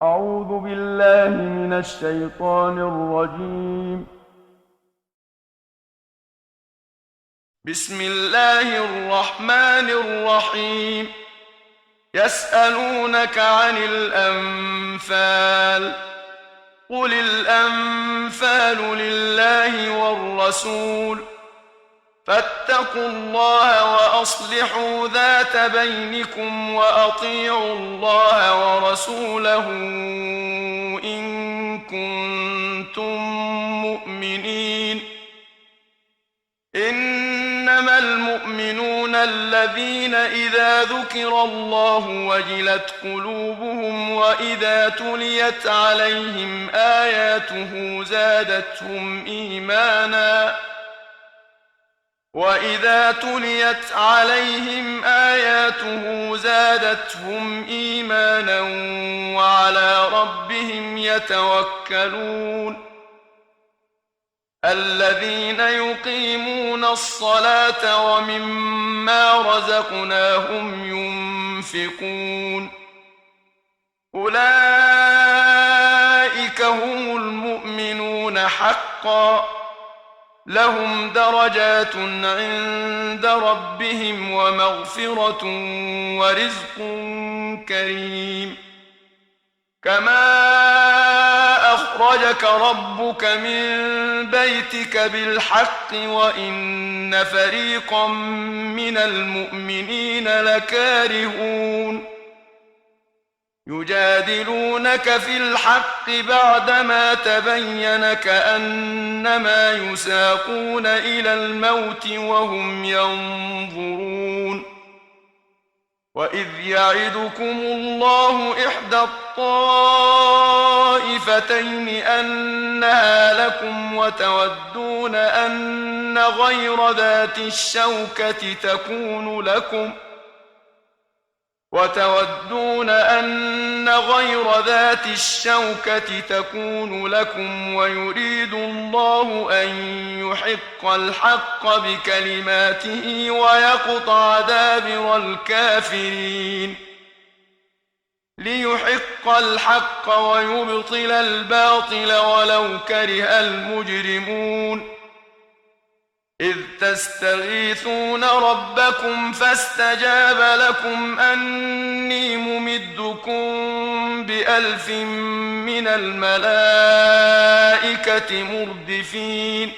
أعوذ بالله من الشيطان الرجيم. بسم الله الرحمن الرحيم. يسألونك عن الأنفال، قل الأنفال لله والرسول، فاتقوا الله وأصلحوا ذات بينكم وأطيعوا الله ورسوله إن كنتم مؤمنين. إنما المؤمنون الذين إذا ذكر الله وجلت قلوبهم وإذا تليت عليهم آياته زادتهم إيمانا وعلى ربهم يتوكلون. الذين يقيمون الصلاة ومما رزقناهم ينفقون، أولئك هم المؤمنون حقا، لهم درجات عند ربهم ومغفرة ورزق كريم. كما أخرجك ربك من بيتك بالحق وإن فريقا من المؤمنين لكارهون. يجادلونك في الحق بعدما تبين كأنما يساقون إلى الموت وهم ينظرون. وإذ يعدكم الله إحدى الطائفتين أنها لكم وتودون أن غير ذات الشوكة تكون لكم ويريد الله أن يحق الحق بكلماته ويقطع دابر الكافرين، ليحق الحق ويبطل الباطل ولو كره المجرمون. إذ تستغيثون ربكم فاستجاب لكم أني ممدكم ب1000 من الملائكة مردفين.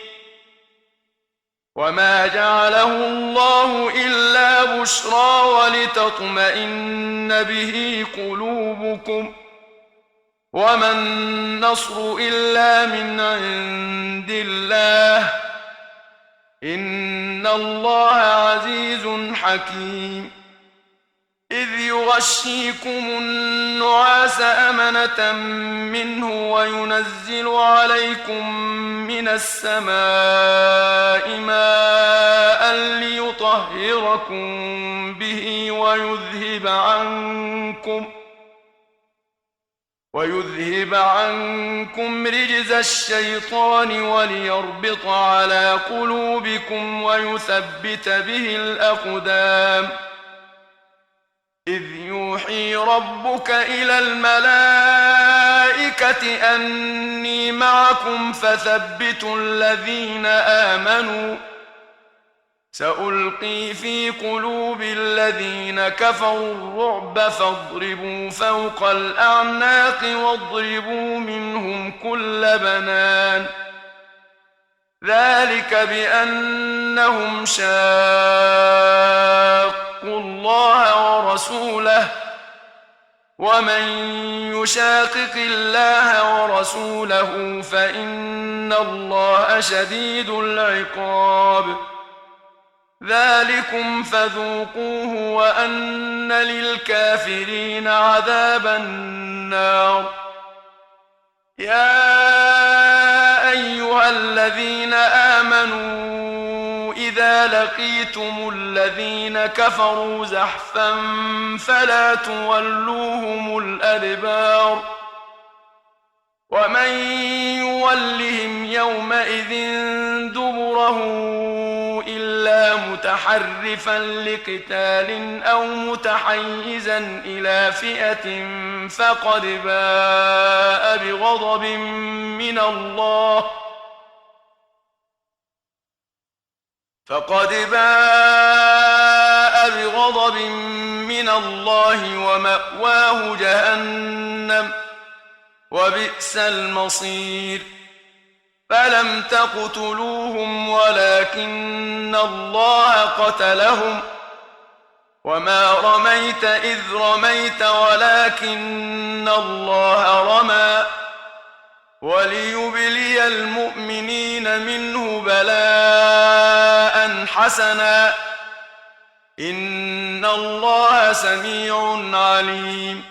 وما جعله الله إلا بشرى ولتطمئن به قلوبكم، وما النصر إلا من عند الله، إن الله عزيز حكيم. إذ يغشيكم النعاس أمنة منه وينزل عليكم من السماء ماء ليطهركم به ويذهب عنكم رجز الشيطان وليربط على قلوبكم ويثبت به الأقدام. إذ يوحي ربك إلى الملائكة أني معكم فثبتوا الذين آمنوا، سألقي في قلوب الذين كفروا الرعب فاضربوا فوق الأعناق واضربوا منهم كل بنان. ذلك بأنهم شاقوا الله ورسوله، ومن يشاقق الله ورسوله فإن الله شديد العقاب. ذلكم فذوقوه وأن للكافرين عذاب النار. يا أيها الذين آمنوا إذا لقيتم الذين كفروا زحفا فلا تولوهم الأدبار، ومن يولهم يومئذ دبره إلا متحرفا لقتال أو متحيزا إلى فئة فقد باء بغضب من الله ومأواه جهنم وبئس المصير فلم تقتلوهم ولكن الله قتلهم وما رميت إذ رميت ولكن الله رمى وليبلي المؤمنين منه بلاء حسنا إن الله سميع عليم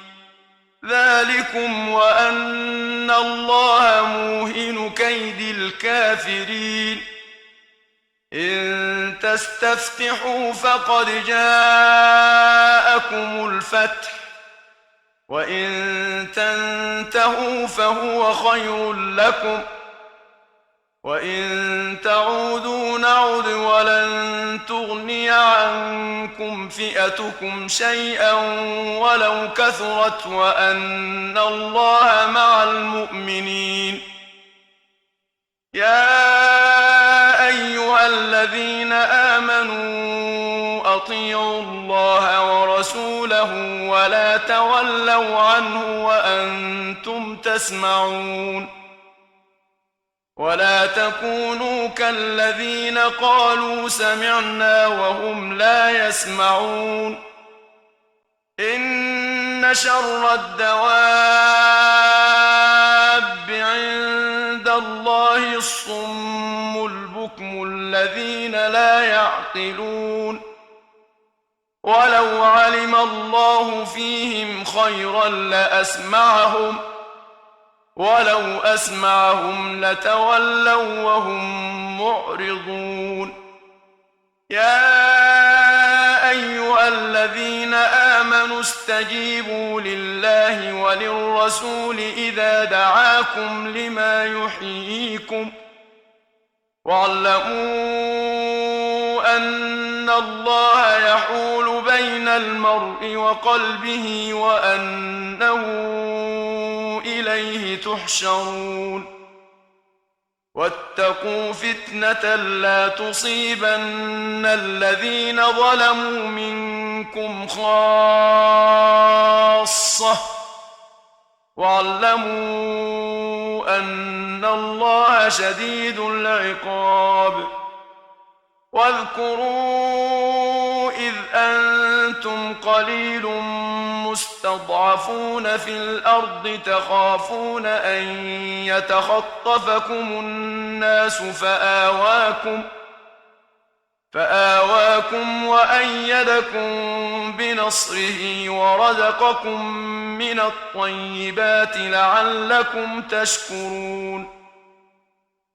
ذلكم وأن الله موهن كيد الكافرين إن تستفتحوا فقد جاءكم الفتح وإن تنتهوا فهو خير لكم وإن تعودوا نعد ولن تغني عنكم فئتكم شيئا ولو كثرت وأن الله مع المؤمنين يا أيها الذين آمنوا أطيعوا الله ورسوله ولا تولوا عنه وأنتم تسمعون ولا تكونوا كالذين قالوا سمعنا وهم لا يسمعون إن شر الدواب عند الله الصم البكم الذين لا يعقلون ولو علم الله فيهم خيرا لأسمعهم ولو أسمعهم لتولوا وهم معرضون يا أيها الذين آمنوا استجيبوا لله وللرسول إذا دعاكم لما يحييكم واعلموا أن الله يحول بين المرء وقلبه وأنه إليه تحشرون واتقوا فتنة لا تصيبن الذين ظلموا منكم خاصة واعلموا أن الله شديد العقاب واذكروا إذ أنتم قليل مستضعفون في الأرض تخافون أن يتخطفكم الناس فآواكم وأيدكم بنصره ورزقكم من الطيبات لعلكم تشكرون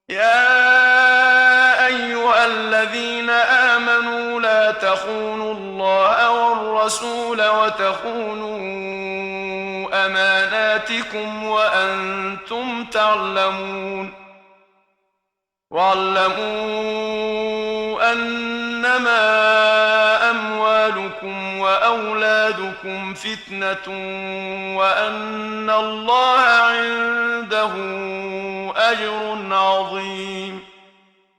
يا أيها الذين آمنوا لا تخونوا الله والرسول وتخونوا أماناتكم وأنتم تعلمون واعلموا أنما أموالكم وأولادكم فتنة وأن الله عنده أجر عظيم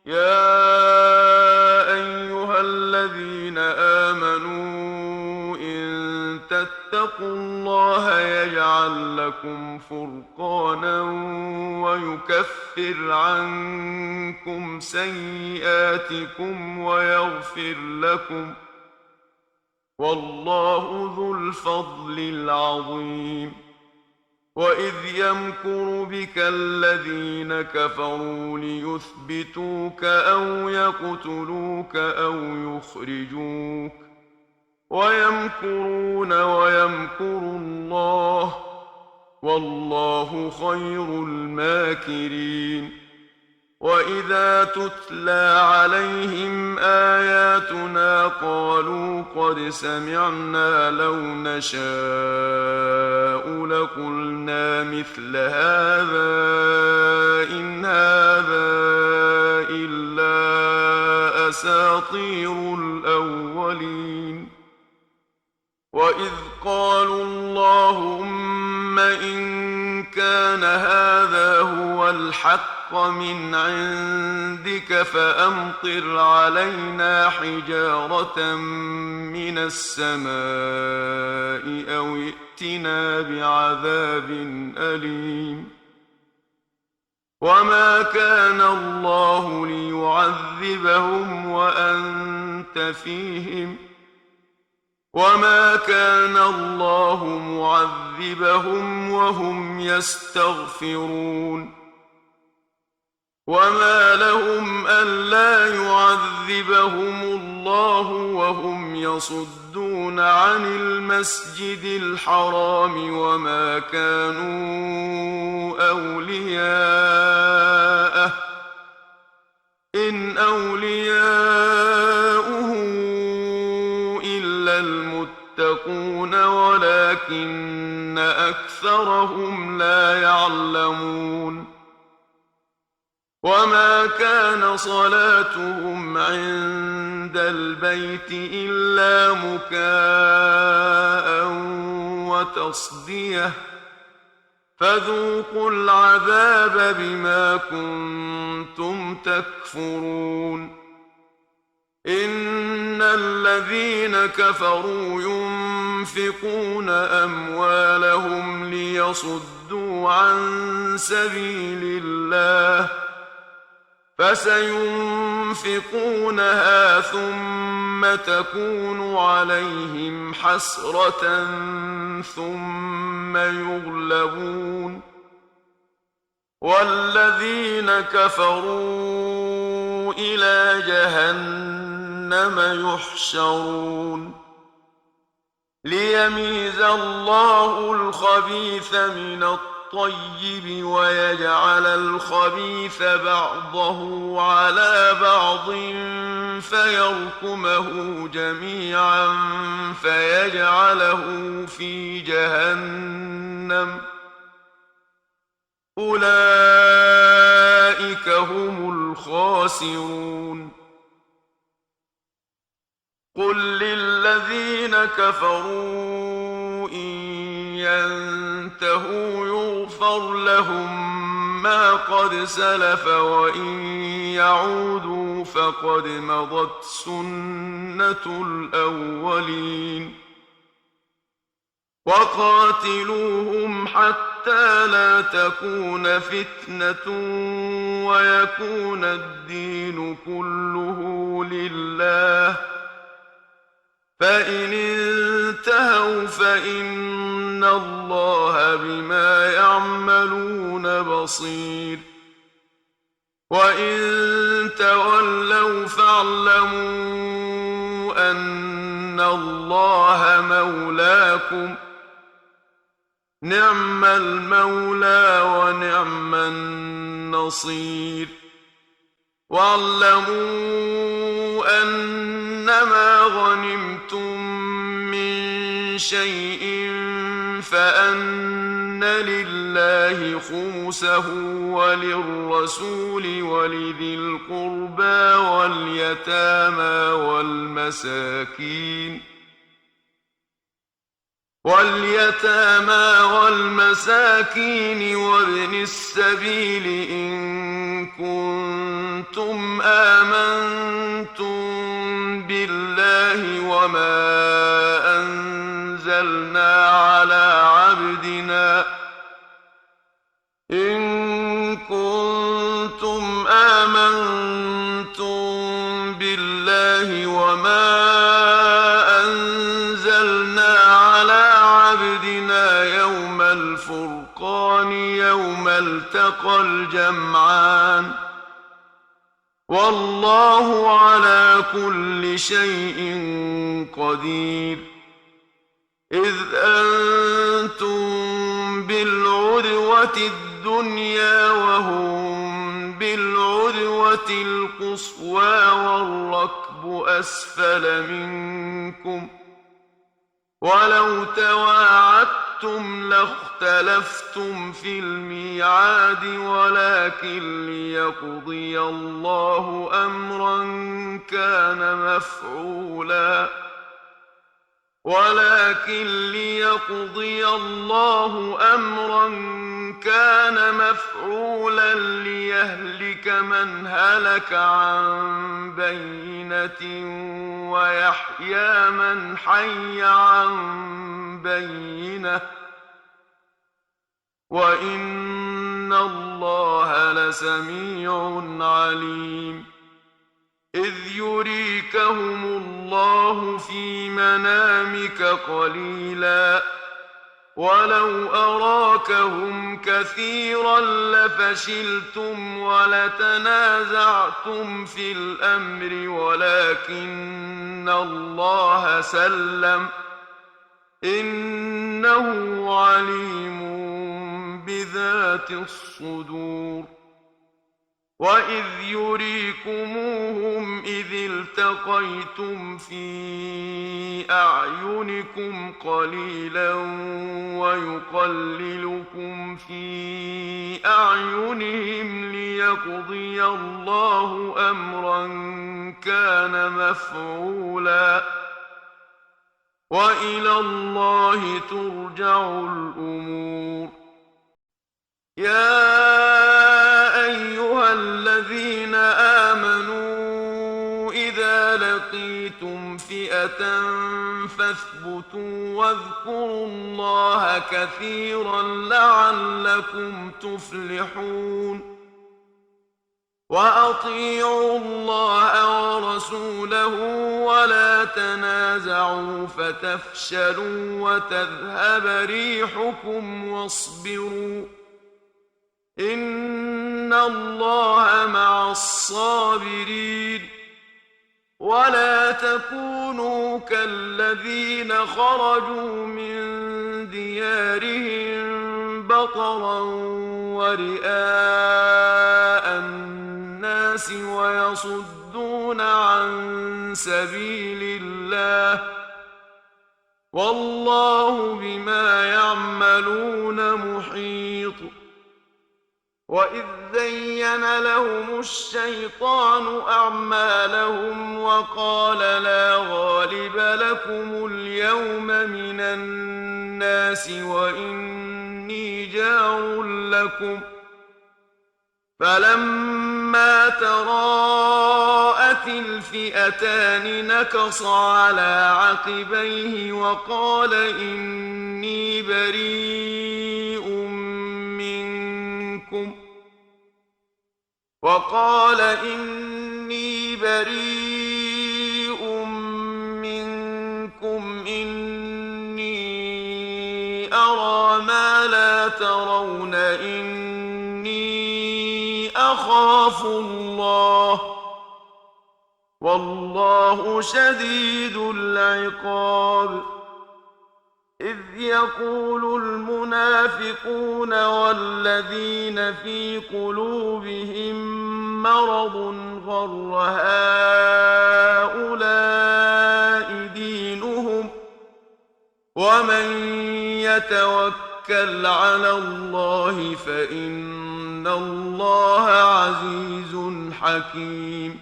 يا أيها الذين آمنوا إن تتقوا الله يجعل لكم فرقانا ويكفر عنكم سيئاتكم ويغفر لكم والله ذو الفضل العظيم وإذ يمكر بك الذين كفروا ليثبتوك أو يقتلوك أو يخرجوك ويمكرون ويمكر الله والله خير الماكرين وإذا تتلى عليهم آياتنا قالوا قد سمعنا لو نشاء لقلنا مثل هذا إن هذا إلا أساطير الأولين كان هذا هو الحق من عندك فأمطر علينا حجارة من السماء أو ائتنا بعذاب أليم وما كان الله ليعذبهم وأنت فيهم وما كان الله معذبهم وهم يستغفرون وما لهم ألا يعذبهم الله وهم يصدون عن المسجد الحرام وما كانوا أولياءه إن أولياؤه إلا المتقون ولكن أكثرهم لا يعلمون وما كان صلاتهم عند البيت إلا مكاء وتصدية فذوقوا العذاب بما كنتم تكفرون إن الذين كفروا ينفقون أموالهم ليصدوا عن سبيل الله فسينفقونها ثم تكون عليهم حسرة ثم يغلبون والذين كفروا إلى جهنم يحشرون ليميز الله الخبيث من الطيب ويجعل الخبيث بعضه على بعض فيركمه جميعا فيجعله في جهنم أولئك هم الخاسرون قل للذين كفروا إن ينتهوا يغفر لهم ما قد سلف وإن يعودوا فقد مضت سنة الأولين وقاتلوهم حتى لا تكون فتنة ويكون الدين كله لله فإن انتهوا فإن الله بما يعملون بصير وإن تولوا فاعلموا أن الله مولاكم نعم المولى ونعم النصير واعلموا أنما غنمتم من شيء فأن لله خمسه وللرسول ولذي القربى واليتامى والمساكين وابن السبيل إن كنتم آمنتم بالله وما أنزلنا على عبدنا يوم الفرقان يوم التقى الجمعان والله على كل شيء قدير إذ أنتم بالعدوة الدنيا وهم بالعدوة القصوى والركب أسفل منكم ولو تواعدتم لاختلفتم في الميعاد ولكن ليقضي الله أمرا كان مفعولا ولكن ليقضي الله أمرا كان مفعولا ليهلك من هلك عن بينة ويحيى من حي عن بينة وإن الله لسميع عليم إذ يريكهم الله في منامك قليلا ولو أراكهم كثيرا لفشلتم ولتنازعتم في الأمر ولكن الله سلم إنه عليم بذات الصدور وإذ يريكموهم إذ التقيتم في أعينكم قليلا ويقللكم في أعينهم ليقضي الله أمرا كان مفعولا وإلى الله ترجع الأمور يا أيها الذين آمنوا إذا لقيتم فئة فاثبتوا واذكروا الله كثيرا لعلكم تفلحون وأطيعوا الله ورسوله ولا تنازعوا فتفشلوا وتذهب ريحكم واصبروا إن الله مع الصابرين ولا تكونوا كالذين خرجوا من ديارهم بطرا ورئاء الناس ويصدون عن سبيل الله والله بما يعملون محيط وإذ زين لهم الشيطان أعمالهم وقال لا غالب لكم اليوم من الناس وإني جار لكم فلما تراءت الفئتان نكص على عقبيه وقال إني بريء منكم إني أرى ما لا ترون إني أخاف الله والله شديد العقاب إذ يقول المنافقون والذين في قلوبهم مرض غر هؤلاء دينهم ومن يتوكل على الله فإن الله عزيز حكيم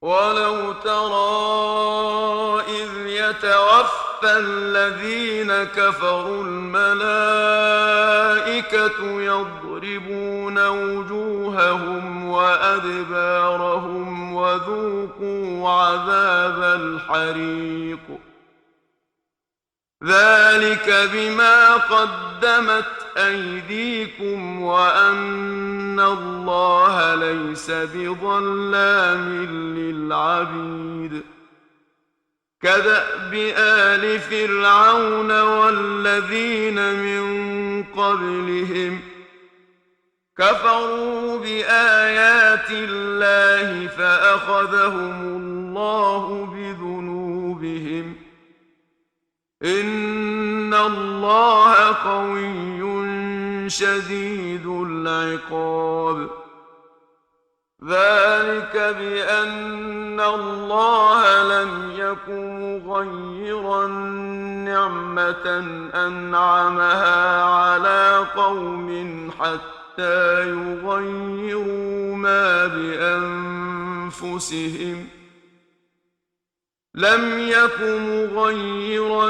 ولو ترى إذ يتوفى الذين كفروا الملائكة يضربون وجوههم وأدبارهم وذوقوا عذاب الحريق ذلك بما قدمت أيديكم وأن الله ليس بظلام للعبيد كدأب آل فرعون والذين من قبلهم كفروا بآيات الله فأخذهم الله بذنوبهم إن الله قوي شديد العقاب ذلك بأن الله لم يكن مغيرا نعمة أنعمها على قوم حتى يغيروا ما بأنفسهم لم يك مغيرا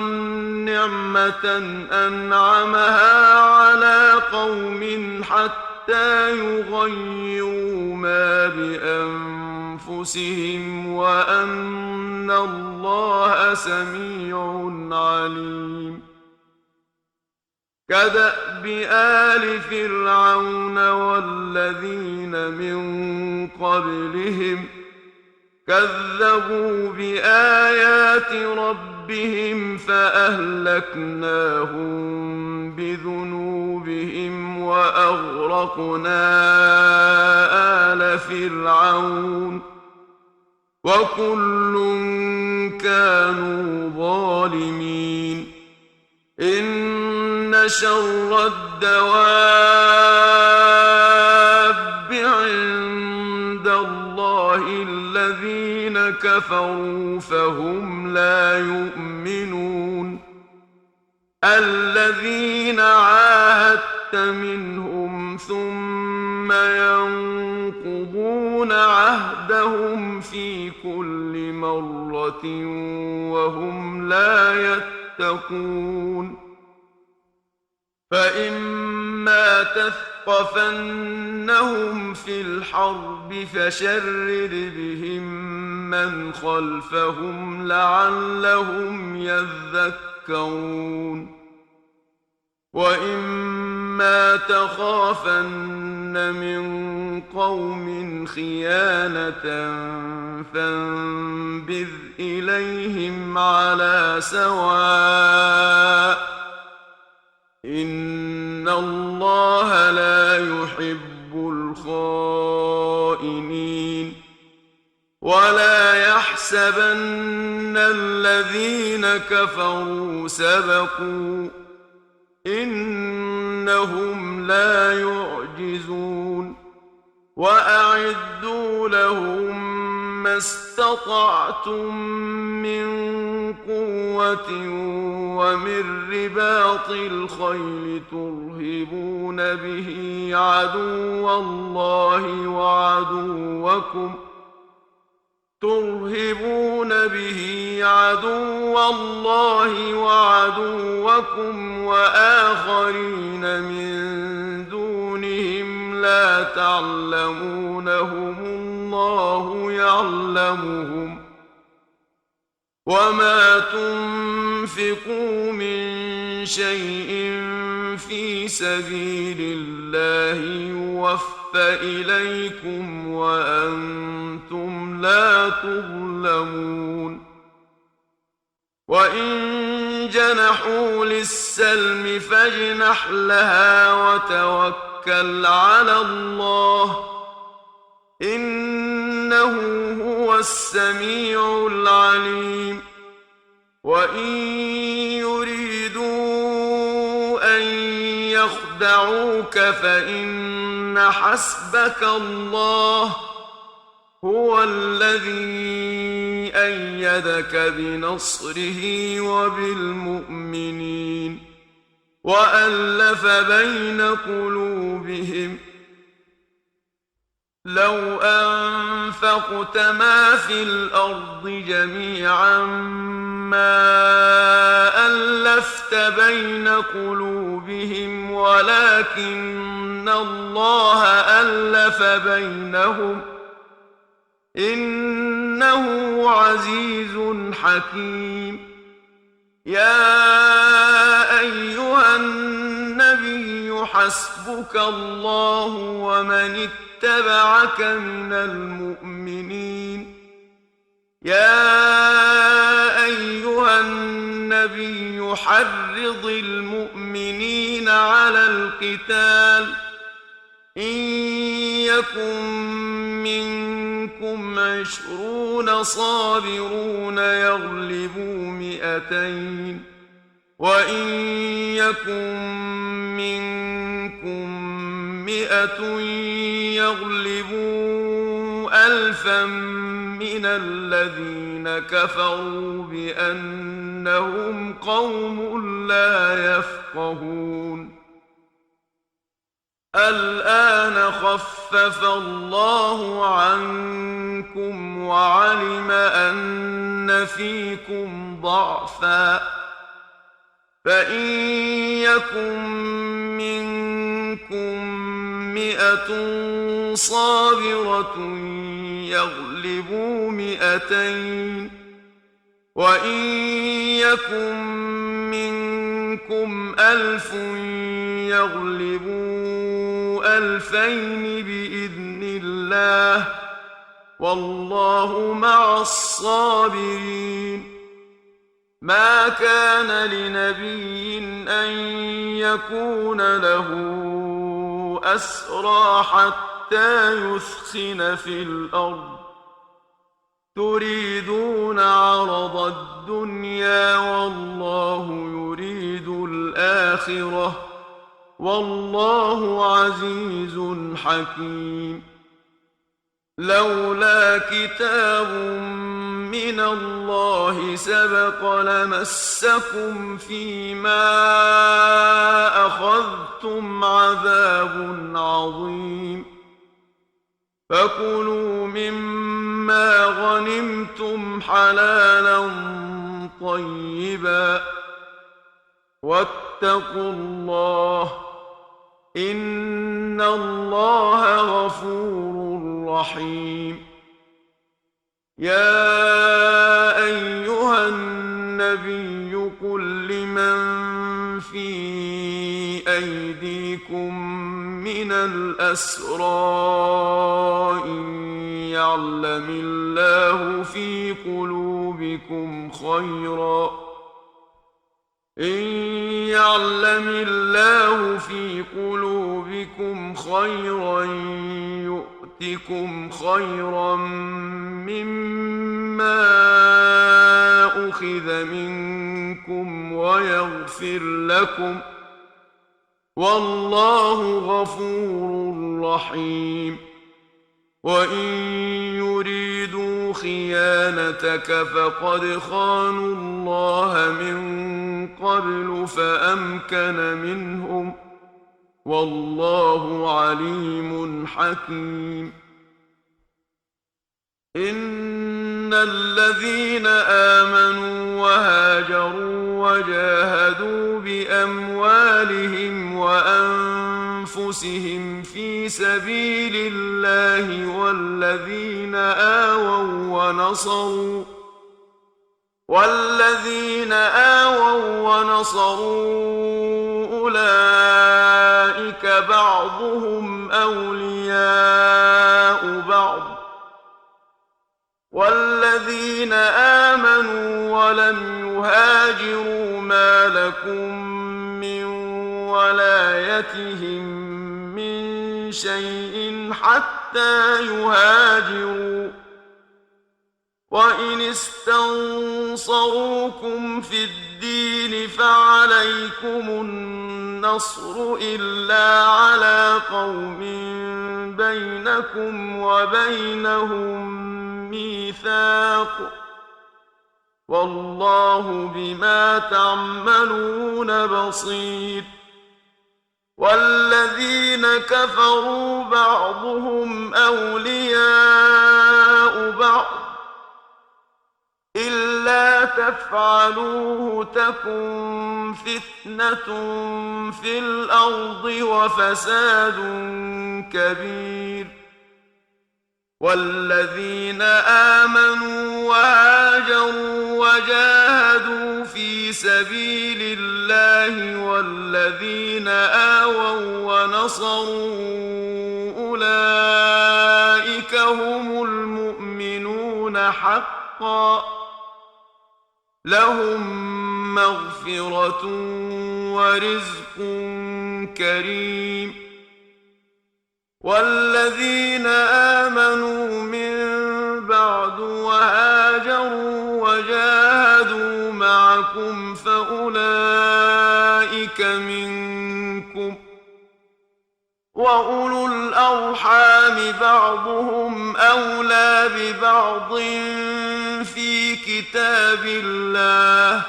نعمة أنعمها على قوم حتى يغيروا ما بأنفسهم وأن الله سميع عليم. كدأب آل فرعون والذين من قبلهم كذبوا بآيات ربهم فأهلكناهم بذنوبهم وأغرقنا آل فرعون وكل كانوا ظالمين. إن شر الدواب عند الله الذين كفروا فهم لا يؤمنون. الذين عاهدت منهم ثم ينقضون عهدهم في كل مرة وهم لا يتقون. فإما تثقفنهم في الحرب فشرد بهم من خلفهم لعلهم يذكرون. وإما تخافن من قوم خيانة فانبذ إليهم على سواء إن الله لا يحب الخائنين. ولا يحسبن الذين كفروا سبقوا إنهم لا يعجزون. وأعدوا لهم ما استطعتم من قوة ومن رباط الخيل ترهبون به عدو الله وعدوكم وآخرين من دونهم لا تعلمونهم الله يعلمهم. وما تنفقوا من شيء في سبيل الله يوفى إليكم وأنتم لا تظلمون. وإن جنحوا للسلم فاجنح لها وتوكل على الله إنه هو السميع العليم. وإن يريدوا أن يخدعوك فإن حسبك الله هو الذي أيدك بنصره وبالمؤمنين وألف بين قلوبهم. لو أنفقت ما في الأرض جميعا ما ألفت بين قلوبهم ولكن الله ألف بينهم إنه عزيز حكيم. يا أيها النبي حسبك الله ومن اتبعك من المؤمنين. يا أيها النبي حرض المؤمنين على القتال إن يكن منكم 20 صابرون يغلبوا 200 وإن يكن منكم 100 يغلبوا 1000 من الذين كفروا بأنهم قوم لا يفقهون. الآن خفف الله عنكم وعلم أن فيكم ضعفا فإن يكن منكم 100 صابرة يغلبوا 200 وإن يكن منكم 1000 يغلبوا 2000 بإذن الله والله مع الصابرين ما كان لنبي أن يكون له أسرى حتى يثخن في الأرض تريدون عرض الدنيا والله يريد الآخرة والله عزيز حكيم لولا كتاب من الله سبق لمسكم فيما أخذتم عذاب عظيم فكلوا مما غنمتم حلالا طيبا واتقوا الله إن الله غفور رحيم يا أيها النبي قل لمن في أيديكم من الأسرى إن يعلم الله في قلوبكم خيرا يؤتكم خيرا مما أخذ منكم ويغفر لكم والله غفور رحيم وإن يريدوا خيانتك فقد خانوا الله من قبل فأمكن منهم والله عليم حكيم إن الذين آمنوا وهاجروا وجاهدوا بأموالهم وأنفسهم في سبيل الله والذين آووا ونصروا أولئك بعضهم أولياء بعض والذين آمنوا ولم يهاجروا ما لكم من ولايتهم من شيء حتى يهاجروا وإن استنصروكم في الدين فعليكم النصر إلا على قوم بينكم وبينهم ميثاق والله بما تعملون بصير والذين كفروا بعضهم أولياء بعض إلا تفعلوه تكن فتنة في الأرض وفساد كبير والذين آمنوا وهاجروا وجاهدوا في سبيل الله والذين آووا ونصروا أولئك هم المؤمنون حقا لهم مغفرة ورزق كريم والذين آمنوا من بعد وهاجروا وجاهدوا معكم فأولئك منكم وأولو الأرحام بعضهم أولى ببعض في كتاب الله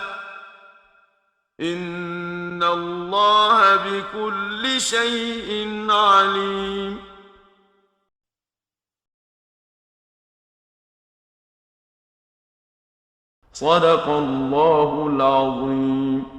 إن إن الله بكل شيء عليم. صدق الله العظيم.